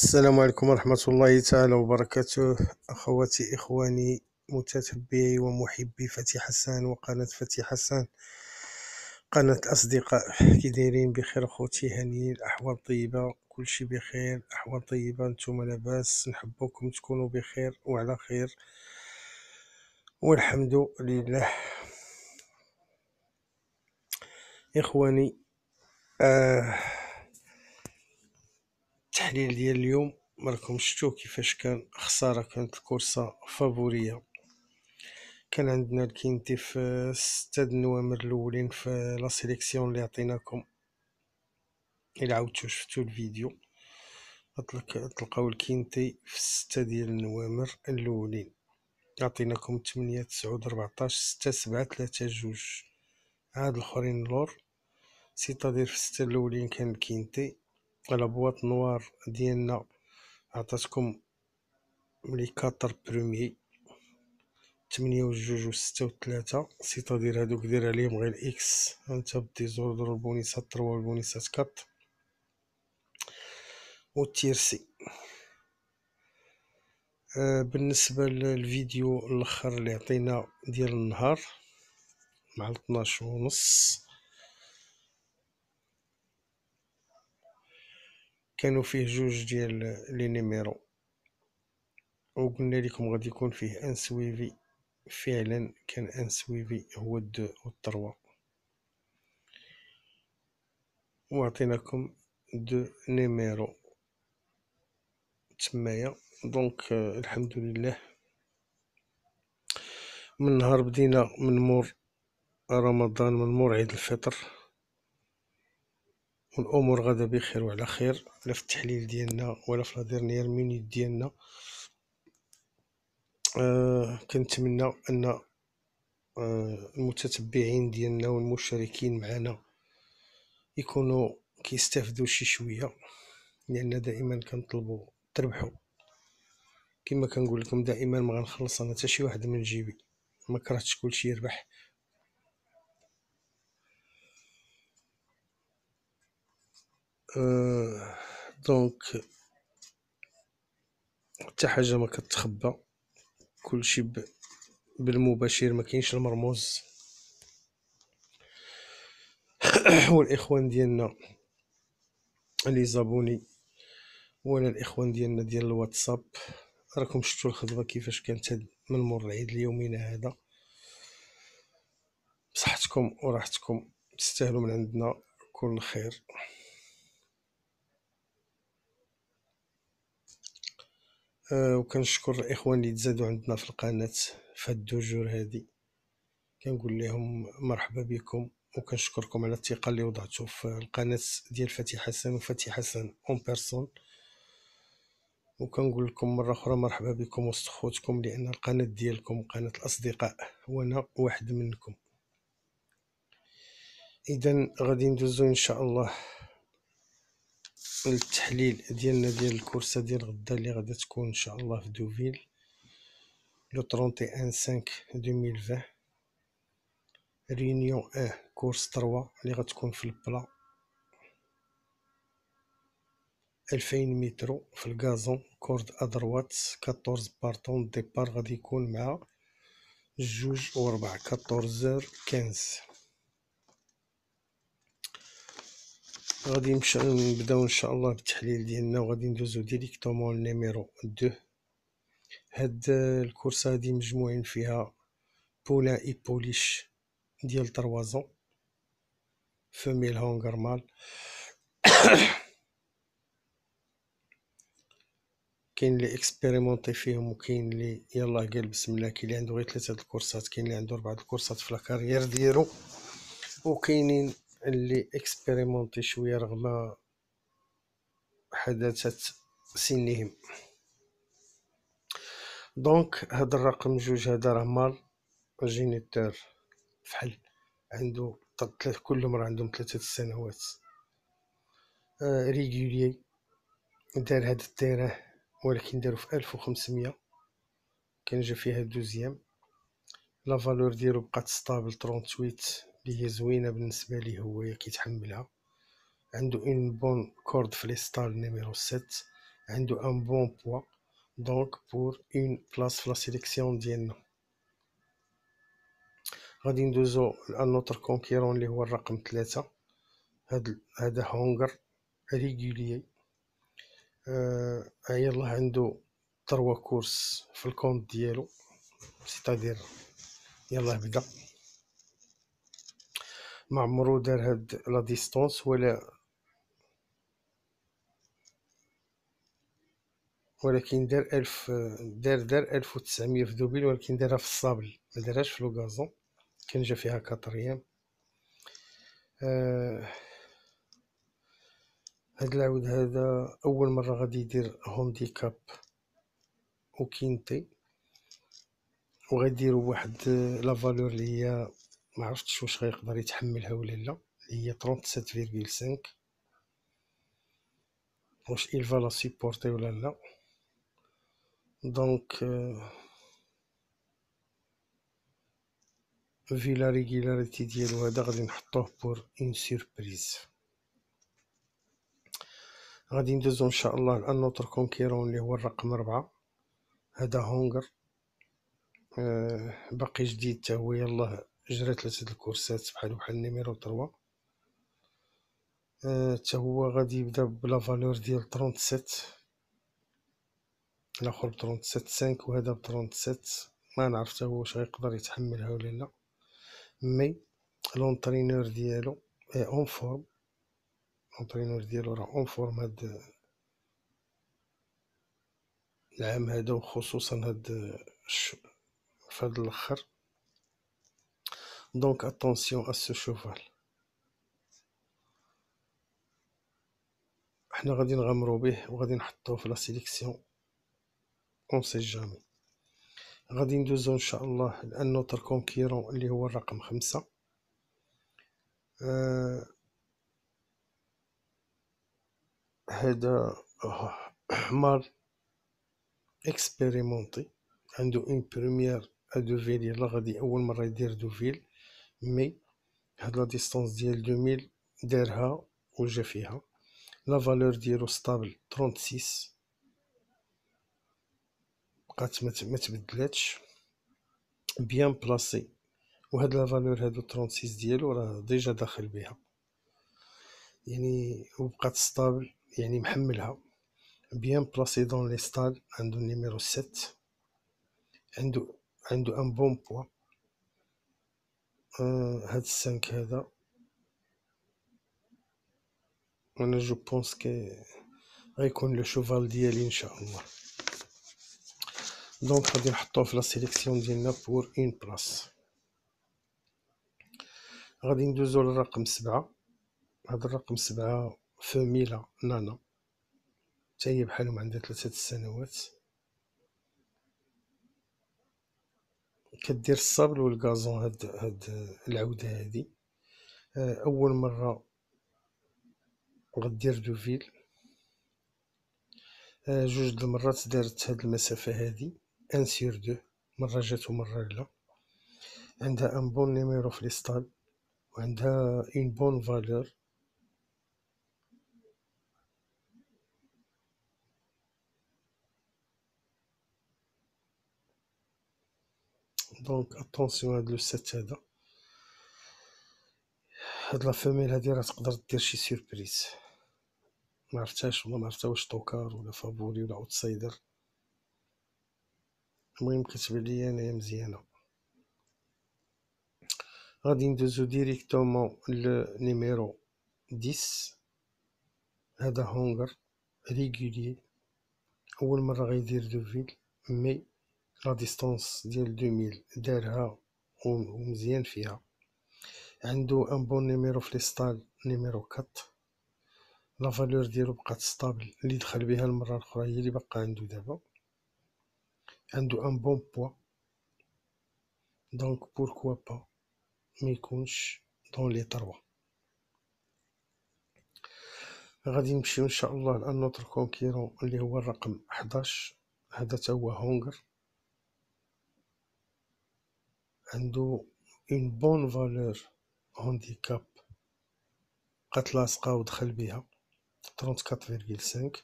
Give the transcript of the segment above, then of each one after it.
السلام عليكم ورحمة الله تعالى وبركاته. أخواتي إخواني متتبعي ومحبي فتي حسان وقناة فتي حسان، قناة الأصدقاء. كي دايرين؟ بخير خوتي، هانيين؟ الأحوال طيبة؟ كلشي بخير؟ الأحوال طيبة؟ نتوما لاباس؟ نحبوكم تكونوا بخير وعلى خير والحمد لله. إخواني، التحليل ديال اليوم راكم شفتوا كيفاش كان خسارة. كانت الكورسة فابورية. كان عندنا الكينتي في 6 نوامر الاولين في لا سيليكسيون اللي عطيناكم. الى عاودتو شفتو الفيديو تلقاو الكينتي في 6 ديال نوامر الاولين. عطيناكم 8 9 14 6 7 3 2. عاد الاخرين لور سيتادير في 6 الاولين كان الكينتي. على بواط نوار ديالنا عطاتكم لي 4 بروميي 8 و 2 و 6 و 3، سيتادير هادوك دير عليهم غير اكس. هانتا بالديزوردر البونيسات 3 والبونيسات 4 و التيرسي. بالنسبة للفيديو الاخر اللي عطينا ديال النهار مع 12:30 كانوا فيه جوج ديال لي نيميرو، وقلنا لكم غادي يكون فيه ان سويفي. فعلا كان ان سويفي هو 2 و 3، وعطيناكم 2 نيميرو تمايا. دونك الحمد لله. من نهار بدينا من مور رمضان، من مور عيد الفطر، والامور غادا بخير وعلى خير، لا في التحليل ديالنا ولا في لا ديرنيير مينيت ديالنا. كنتمنى ان المتتبعين ديالنا والمشاركين معنا يكونوا كيستافدوا شي شويه، لان دائما كنطلبوا تربحوا. كما كنقول لكم دائما، ما غنخلص انا حتى شي واحد من جيبي، ما كرهتش كلشي يربح. دونك حتى حاجه ما كتخبى، كلشي بالمباشر، ما كاينش المرموز. والاخوان ديالنا اللي زابوني ولا الاخوان ديالنا ديال الواتساب، راكم شفتوا الخدمه كيفاش كانت من مور العيد اليومين هذا. بصحتكم وراحتكم، تستاهلوا من عندنا كل خير. وكنشكر الاخوان اللي تزادوا عندنا في القناه في هاد 2 جور هادي، كنقول لهم مرحبا بكم، وكنشكركم على الثقه اللي وضعتوا في القناه ديال فتي حسن وفتي حسن اون بيرسون. وكنقول لكم مره اخرى مرحبا بكم وسط خوتكم، لان القناه ديالكم قناه الاصدقاء وانا واحد منكم. اذا غادي ندوزو ان شاء الله التحليل ديالنا ديال الكورسه ديال غدا اللي غادا تكون ان شاء الله في دوفيل لو 31/5/2020. ريونيون 1 كورس 3 اللي غتكون في البلا 2000 متر في الغازون، كورد ادروات 14 بارطون. ديبار غادي يكون مع 2 و 4 14h15. غادي نبداو ان شاء الله بالتحليل ديالنا، وغادي ندوزو ديريكتومون لنيميرو 2. هاد الكورسه هادي مجموعين فيها بولان اي بوليش ديال 3 فميل هونغر مال. كاين اللي اكسبيريمونطي فيهم، وكاين اللي يلاه قال بسم الله. كاين اللي عنده غير 3 الكورسات، كاين اللي عنده 4 الكورسات في لاكارير ديالو، وكاينين اللي اكسبيريمونطي شويه رغم حداثه سنهم. دونك هذا الرقم 2 هذا راه مال جينيتور فحل، عنده كل مرة عندهم 3 سنوات. ريغولي دار هاد التيران، ولكن دارو في 1500، كان جا فيها دوزيام. لا فالور ديالو بقات ستابل 38 اللي هي زوينه بالنسبه ليه، هو كيتحملها. عنده اون بون كورد فريستال نيميرو 7، عنده ان بون بوا، دونك بور اون بلاص في لا سيليكسيون ديالنا. غادي ندوزو لان اوتر كونكيرون اللي هو الرقم 3. هذا هونغر ريغوليي. يلاه عنده 3 كورس في الكونت ديالو، سيتادير يلاه بدا ما عمرو دار هاد لا ديستونس، ولكن دار 1000، دار 1900 في دوبيل، ولكن دارها في الصابل، ما دارهاش في لو غازون، كان جا فيها كاتريام. هاد العود هذا اول مره غادي يدير هونديكاب وكينتي، وغيديروا واحد لا فالور اللي هي ما عرفتش واش غيقدر يتحملها ولا لا، اللي هي 37.5. واش il va la supporter ولا لا. دونك في لا ريغولاريتي ديالو هذا غادي نحطوه بور اون سوربريز. غادي ندوزو ان شاء الله لان نوتر كونكيرون اللي هو الرقم 4. هذا هونغر باقي جديد تا هو، يلاه جرى 3 الكورسات بحال النيميرو 3. تا هو غادي يبدا بلا فالور ديال 37، الاخر ب 37.5 وهذا ب 37. ما نعرف تا هو واش غيقدر يتحملها ولا لا، مي لونطرينور ديالو اون فورم. لونطرينور ديالو راه اون فورم هاد العام هذا، وخصوصا فهاد الاخر. دونك اتونسيون ا سو شوفال. حنا غادي نغامرو به وغادي نحطوه في لا سيليكسيون، اون سي جامي. غادي ندوزو ان شاء الله لان نوتر كونكيرون اللي هو الرقم 5. هذا حمار اكسبيريمونتي، عنده اون بروميير ا دوفيل، يلا غادي اول مره يدير دوفيل، مي هاد لا ديستونس ديال 2000 دارها وجا فيها. لا فالور ديالو ستابل 36، بقات ما تبدلاتش، بيان بلاسي. وهاد لا فالور هادو 36 ديالو راه ديجا داخل بها، يعني وبقات ستابل، يعني محملها بيان بلاسي دون لي ستال. عنده النيميرو 7، عنده ان بون بوا. هاد السانك هذا انا جو بونس كي غيكون لو شوفال ديالي ان شاء الله. دونك غادي نحطوه في لا سيليكسيون ديالنا بور اون بلاص. غادي ندوزو للرقم 7. هاد الرقم 7 فاميلا نانا، حتى هي بحالهم عندها 3 السنوات، كدير الصابل والغازون. هاد العودة هادي اول مرة غدير دوفيل. جوج د المرات دارت هاد المسافة هادي 1/2، مرة جات ومرة لا. عندها ان بون نيميرو في ليستال، وعندها اون بون فالور. دونك اتونسيون هاد لو 7 هذا. هاد لا فاميل هادي راه تقدر دير شي سوربريز، ما عرفتهاش والله، ما عرفتها واش طوكار ولا فابوري ولا اوتسايدر. المهم كتبان ليا انايا مزيانه. غادي ندوزو ديريكتومون لنيميرو 10. هذا هونغر ريغولي، اول مره غيدير دوفيل، مي لا ديستونس ديال 2000 دارها ومزيان فيها. عنده ان بون نيميرو في ليستال نيميرو 4. لا فالور ديالو بقات ستابل، اللي دخل بها المره الاخرى هي اللي بقى عنده دابا. عنده ان بون بوا، دونك بوركوا با ما يكونش دون لي 3. غادي نمشيو ان شاء الله لان نوتر كونكيرون اللي هو الرقم 11. هذا تا هو هونغر، عنده اون بون فالور هونديكاب، بقات لاصقه ودخل بها 34.5.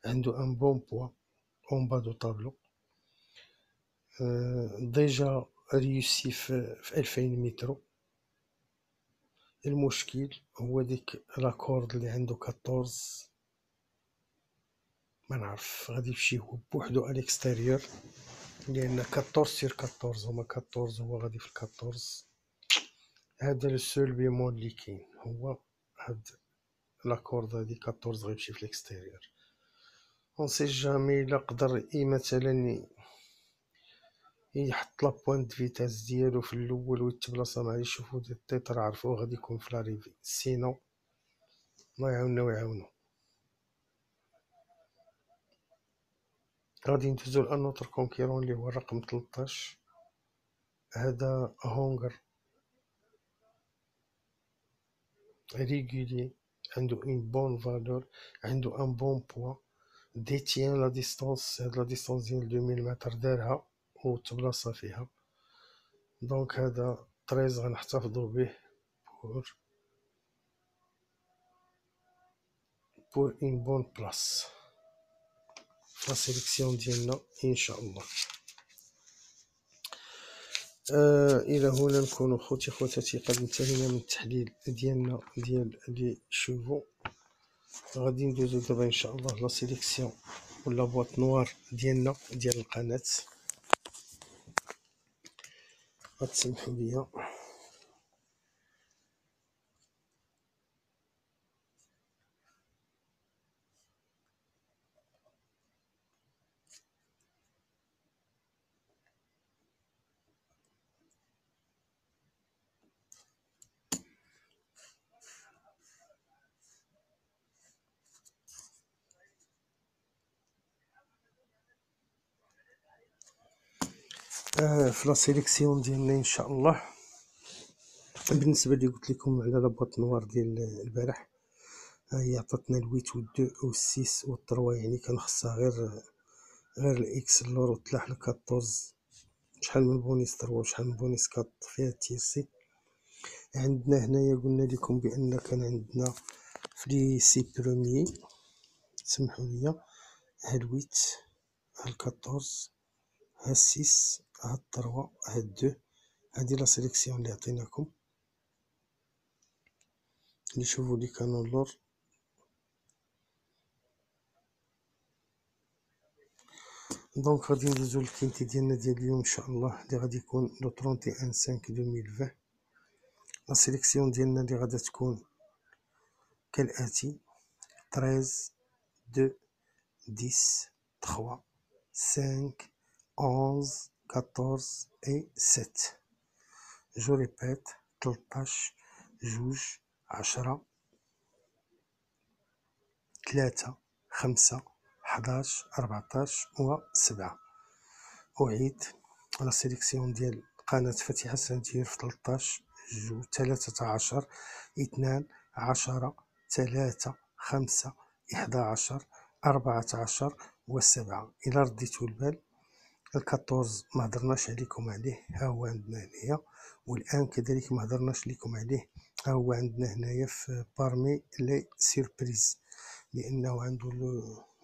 عنده ان بون بوا اون با دو طابلو. ديجا ريوسي في 2000 مترو. المشكل هو ديك لاكورد اللي عنده 14، ما نعرف غادي يمشي هو بوحدو الاكستيريور، لان 14 سير 14 هما 14 هو غادي في 14. هذا لو سول بيمول اللي كاين هو هاد لاكورد هادي 14 غيمشي في الاكستيريور. اون سي جامي الا قدر مثلا يحط لا بوينت فيتاس ديالو في الاول ويتبلاصا مع يشوفو دي التيتر عرفوه غادي يكون في لاريفي، سينو الله يعاوننا ويعاونو. غادي ندوزو لانوتر كونكيرون اللي هو الرقم 13. هذا هونغر ريغولي، عنده اون بون فالور، عنده ان بون بوا، ديتيان لا ديستونس. هاد لا ديستونس ديال 2000 متر دارها و تبلاصا فيها، دونك هذا 13 غنحتفظو به بور اون بون بلاص في لا سيليكسيون ديالنا ان شاء الله. الى هنا نكون خوتي خواتاتي قد انتهينا من التحليل ديالنا ديال لي شوفو. غادي ندوزو دابا ان شاء الله لا سيليكسيون ولا بواط نوار ديالنا ديال القناه. غتسمحوا ليا في لا سيليكسيون ديالنا ان شاء الله. بالنسبه اللي قلت لكم على لا بواط نوار ديال البارح، هي عطاتنا الويت والدو والسيس والطروا، يعني كان خصها غير الاكس اللور وتلاح ل 14. شحال من بونيس طروا وشحال من بونيس كات فيها تيرسي. عندنا هنايا قلنا لكم بان كان عندنا في لي سي بروميي، سمحوا لي، ها الويت، ها 14، ها 6، ها 3، ها 2. هادي لا سيليكسيون اللي عطيناكم اللي شوفوا لي كانوا اللور. دونك غادي ندوزو للكينتي ديالنا ديال اليوم ان شاء الله، اللي غادي يكون لو 31/5/2020. لا سيليكسيون ديالنا اللي غادا تكون كالاتي: 13، 2، 10، 3، 5، 11، 14 et 7. جو ريبيت: 13، 2، 10، 3، 5، 11، 14 و 7. أعيد: لا سيليكسيون ديال قناة فتيحة سانتير في 13، 2، 13، 2، 10، 3، 5، 11، 14 و 7. إلا رديتو البال، الكاطورز ما هضرناش عليكم عليه، ها هو عندنا هنايا، والآن كذلك ما هضرناش لكم عليه، ها هو عندنا هنايا في بارمي لي سيربريز، لأنه عنده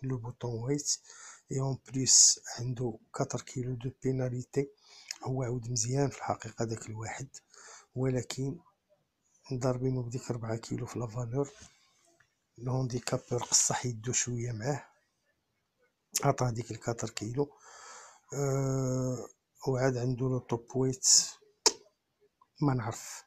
لو بوطون ويت اي اون بليس عنده 4 كيلو دو بيناليتي. هو عود مزيان في الحقيقة داك الواحد، ولكن ضاربينو بديك 4 كيلو في لافالور. الهونديكابور قصح يدو شوية معاه، عطاه ديك 4 كيلو. وعاد عنده لو توب ويت، ما نعرف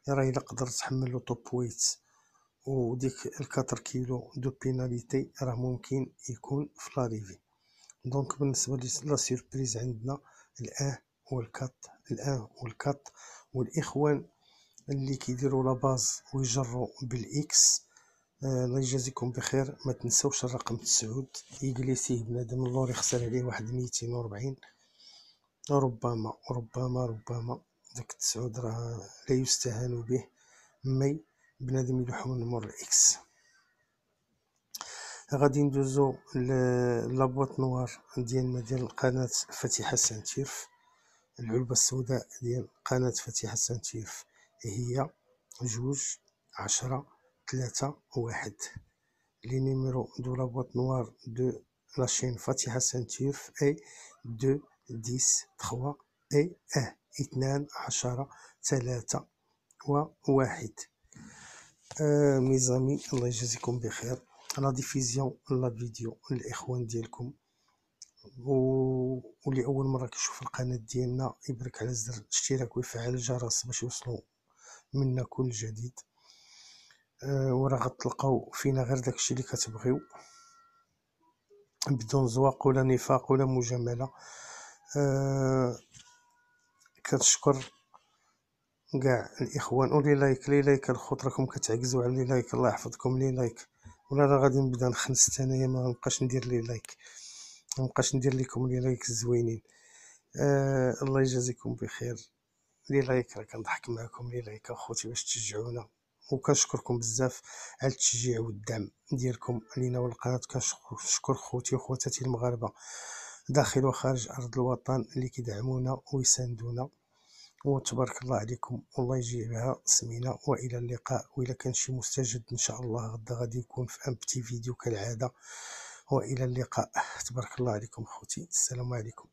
راه الا قدر تحمل لو توب ويت وديك 4 كيلو دو بيناليتي راه ممكن يكون في لاريفي. دونك بالنسبه لا سيربريز عندنا الان والكات، الان والكات. والاخوان اللي كيديروا لا باز ويجروا بالاكس، الله يجازيكم بخير، ما تنسوش الرقم 9 يجلسيه بنادم اللور يخسر عليه واحد 240. ربما داك 9 راه لا يستهان به، مي بنادم يلوح من مور الاكس. غادي ندوزو لابواط نوار ديالنا ديال قناة فتيحة سانتيرف. العلبة السوداء ديال قناة فتيحة سانتيرف هي 2، 10، 3، 1. les numéros de la boîte noire de la chaîne Fatiha Saint-Turf est 2 10 3 et 1 2 10 3 و1. mes amis, الله يجازيكم بخير. لا ديفيزيون لا فيديو الاخوان ديالكم، واللي اول مره كيشوف القناه ديالنا يبرك على زر الاشتراك ويفعل الجرس باش يوصلوا منا كل جديد. وراه غتلقاو فينا غير داكشي اللي كتبغيو بدون زواق ولا نفاق ولا مجامله. كنشكر كاع الاخوان ولي لايك الخوت، راكم كتعكزوا على لي لايك، الله يحفظكم لي لايك. ولا راه غادي نبدا نخنس انايا، ما نبقاش ندير لي لايك، ما نبقاش ندير لكم لي لايك الزوينين. الله يجازيكم بخير. لي لايك راه كنضحك معكم، لي لايك اخوتي باش تشجعونا، وكنشكركم بزاف على التشجيع والدعم ديالكم لينا والقناه. كنشكر خوتي وخواتاتي المغاربه داخل وخارج ارض الوطن اللي كيدعمونا ويساندونا، وتبارك الله عليكم والله يجيبها سمينه. والى اللقاء، وإلا كان شي مستجد ان شاء الله غدا غادي يكون في ام بتي فيديو كالعاده. والى اللقاء، تبارك الله عليكم خوتي، السلام عليكم.